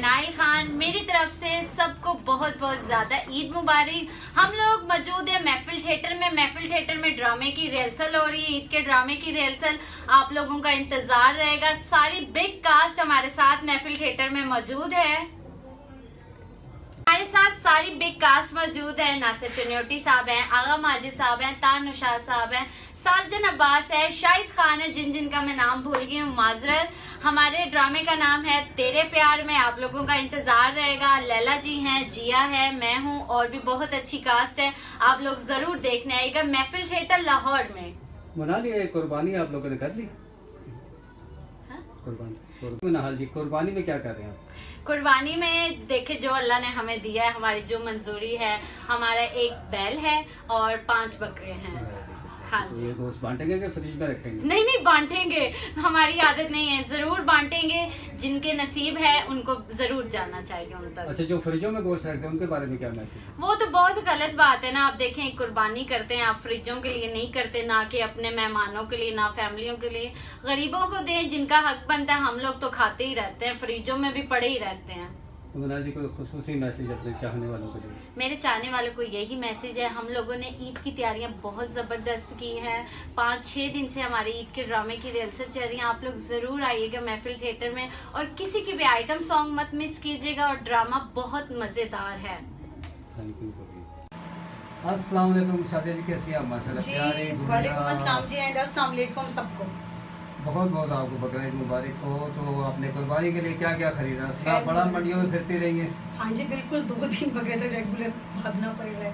मनाइल खान, मेरी तरफ से सबको बहुत बहुत ज़्यादा ईद मुबारक। हम लोग मौजूद है महफिल थिएटर में। महफिल थिएटर में ड्रामे की रिहर्सल हो रही है, ईद के ड्रामे की रिहर्सल। आप लोगों का इंतज़ार रहेगा। सारी बिग कास्ट हमारे साथ महफिल थिएटर में मौजूद है। हमारे साथ सारी बिग कास्ट मौजूद है। नासिर चनियोटी साहब हैं, आगा माजिद साहब हैं, तार नुशाद साहब हैं, साजन अब्बास है, शाहिद खान है, जिनका मैं नाम भूल गई हूँ, माजरत। हमारे ड्रामे का नाम है तेरे प्यार में। आप लोगों का इंतजार रहेगा। लैला जी हैं, जिया है, मैं हूँ, और भी बहुत अच्छी कास्ट है। आप लोग जरूर देखने आइएगा महफिल थिएटर लाहौर में। मना लिए कुर्बानी आप लोगों ने कर ली? कुर्बानी जी, कुर्बानी में क्या कर रहे हैं आप? कुर्बानी में देखे जो अल्लाह ने हमें दिया है, हमारी जो मंजूरी है, हमारा एक बैल है और 5 बकरे हैं। हाँ तो ये गोश्त बांटेंगे कि फ्रिज में रखेंगे? नहीं बांटेंगे, हमारी आदत नहीं है, जरूर बांटेंगे। जिनके नसीब है उनको जरूर जाना चाहिए उन तक। अच्छा, जो फ्रिजों में गोश्त रखते हैं उनके बारे में क्या मैसेज? वो तो बहुत गलत बात है ना। आप देखें, कुर्बानी करते हैं आप फ्रिजों के लिए नहीं करते, ना कि अपने मेहमानों के लिए, ना फैमिलियों के लिए। गरीबों को दें, जिनका हक बनता है। हम लोग तो खाते ही रहते हैं, फ्रिजों में भी पड़े ही रहते हैं। तो मनाल जी, कोई खुसूसी मैसेज अपने चाहने वालों के लिए? मेरे चाहने वालों को यही मैसेज है, हम लोगों ने ईद की तैयारियां बहुत ज़बरदस्त की हैं। 5-6 दिन से हमारे ईद के ड्रामे की रिहर्सल चल रही है। आप लोग ज़रूर आइएगा महफिल थिएटर में, और किसी की भी आइटम सॉन्ग मत मिस कीजिएगा। और ड्रामा बहुत मज़ेदार है। Thank you. अस्सलाम वालेकुम शादी जी, कैसी हैं आप? माशाल्लाह प्यारे। वालेकुम अस्सलाम जी, एंड अस्सलाम वालेकुम सबको। बहुत बहुत आपको बकरीद मुबारक हो। तो आपने कुर्बानी के लिए क्या क्या खरीदा? सुना बड़ा मंडियों में फिरती रही है। हाँ जी बिल्कुल, 2 दिन बगैर रेगुलर भागना पड़ रहा है।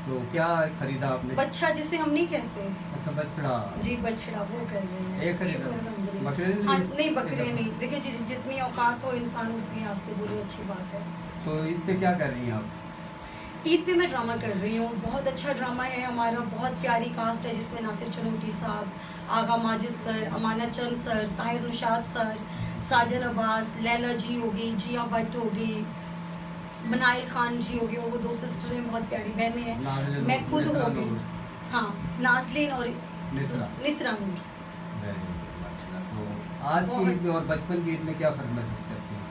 तो क्या खरीदा आपने? बच्चा जिसे हम नहीं कहते। अच्छा, बछड़ा जी, बछड़ा वो कर रहे हैं। एक खरीदा? बकरे हाँ, नहीं बकरे नहीं। देखिए जितनी औकात हो इंसान उसके लिहाज से बोले अच्छी बात है। तो ईद पे क्या कर रही हैं आप? ईद पे मैं ड्रामा कर रही हूँ। बहुत अच्छा ड्रामा है हमारा, बहुत प्यारी कास्ट है जिसमें नासिर चनियोटी साहब, आगा माजिद सर, अमाना चंद सर, ताहिर नुशाद सर, साजन अब्बास, लैला जी होगी, जिया भट्ट होगी, मनाइल खान जी होगी, वो 2 सिस्टर हैं, बहुत प्यारी बहनें हैं, मैं खुद होगी, हाँ नाजलीन और निसरा नूर। तो आज की ईद में और बचपन की ईद में क्या फर्क महसूस करती हैं?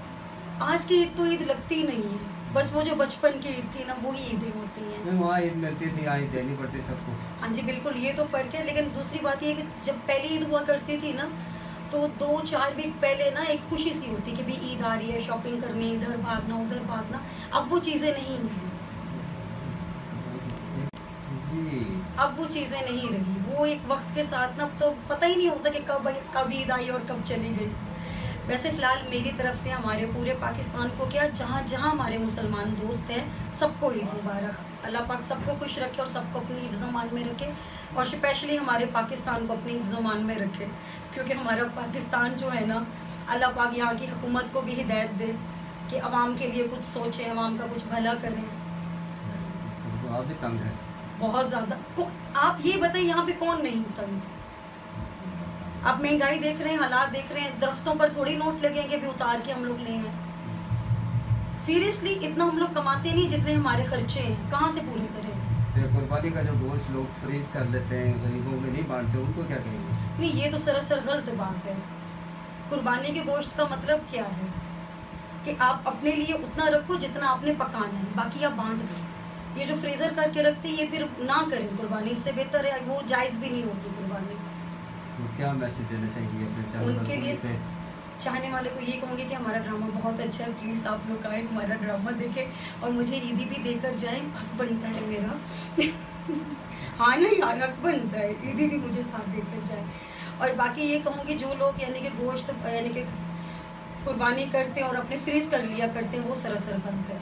आज की ईद तो ईद लगती ही नहीं है, बस वो जो बचपन की ईद थी ना वही ईदें होती हैं। वहाँ ईद मिलती थी, यहाँ ईद देनी पड़ती सबको। हाँ जी बिल्कुल, ये तो फ़र्क है। लेकिन दूसरी बात ये कि जब पहली ईद हुआ करती थी ना, तो 2-4 वीक पहले ना एक खुशी सी होती कि भी ईद आ रही है, शॉपिंग करनी, इधर भागना उधर भागना। अब वो चीज़ें नहीं हैं। अब वो चीज़ें नहीं रही। वो एक वक्त के साथ ना तो पता ही नहीं होता कि कब ईद आई और कब चली गई। वैसे फ़िलहाल मेरी तरफ से हमारे पूरे पाकिस्तान को क्या, जहाँ जहाँ हमारे मुसलमान दोस्त हैं सबको ईद मुबारक। अल्लाह पाक सबको खुश रखे और सबको अपनी हिफ्ज़-ओ-मान में रखे, और स्पेशली हमारे पाकिस्तान को अपनी हिफ्ज़-ओ-मान में रखे। क्योंकि हमारा पाकिस्तान जो है ना, अल्लाह पाक यहाँ की हुकूमत को भी हिदायत दे कि अवाम के लिए कुछ सोचें, अवाम का कुछ भला करें। तो आप भी तंग है बहुत ज़्यादा। आप ये बताइए, यहाँ पे कौन नहीं तंग? आप महंगाई देख रहे हैं, हालात देख रहे हैं, दरख्तों पर थोड़ी नोट लगेंगे भी उतार के हम लोग ले हैं। सीरियसली इतना हम लोग कमाते नहीं जितने हमारे खर्चे हैं, कहाँ से पूरे करें? तो कुर्बानी का जो गोश्त लोग फ्रीज कर लेते हैं, गरीबों में नहीं बांटते, उनको क्या कहेंगे? नहीं, ये तो सरासर गलत बात है। कुर्बानी के गोश्त का मतलब क्या है कि आप अपने लिए उतना रखो जितना आपने पकाना है, बाकी आप बांट दो। ये जो फ्रीजर करके रखते हैं, ये फिर ना करें कुर्बानी, इससे बेहतर है वो जायज़ भी नहीं होती कुर्बानी। तो क्या मैसेज देना चाहिए अपने उनके लिए? से? चाहने वाले को ये कहूँगी कि हमारा ड्रामा बहुत अच्छा है, प्लीज़ आप लोग आए, हमारा ड्रामा देखें और मुझे ईदी भी देकर जाएं। हक बनता है मेरा हाँ ना यार, हक बनता है, ईदी भी मुझे साथ देकर जाए। और बाकी ये कहूँगी, जो लोग यानी कि गोश्त यानी कि कुर्बानी करते हैं और अपने फ्रीज कर लिया करते हैं, वो सरासर गलत है।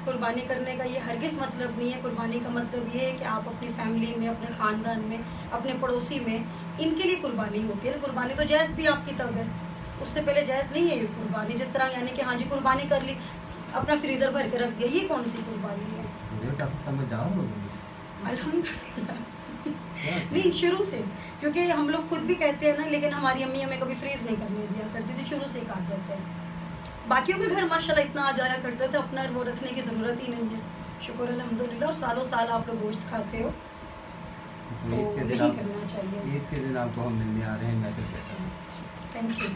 कुर्बानी करने का ये हरगिज़ मतलब नहीं है। कुर्बानी का मतलब ये है कि आप अपनी फैमिली में, अपने ख़ानदान में, अपने पड़ोसी में, इनके लिए कुर्बानी होती है। कुर्बानी तो जायज़ भी आपकी तब है, उससे पहले जायज़ नहीं है ये कुर्बानी। जिस तरह यानी कि हाँ जी कुर्बानी कर ली, अपना फ्रीज़र भर के रख दिया, ये कौन सी कुर्बानी है? अल्हम्दुलिल्लाह नहीं, शुरू से, क्योंकि हम लोग खुद भी कहते हैं ना, लेकिन हमारी अम्मी हमें कभी फ्रीज़ नहीं करने दिया करती थी, शुरू से ही काट देते हैं। बाकियों के घर माशाल्लाह इतना आ जाया करते थे, अपना वो रखने की ज़रूरत ही नहीं है। शुक्र अल्हम्दुलिल्लाह। और सालों साल आप लोग गोश्त खाते हो, तो यही करना चाहिए। ईद के दिन आपको हम मिलने आ रहे हैं। मैं थैंक यू।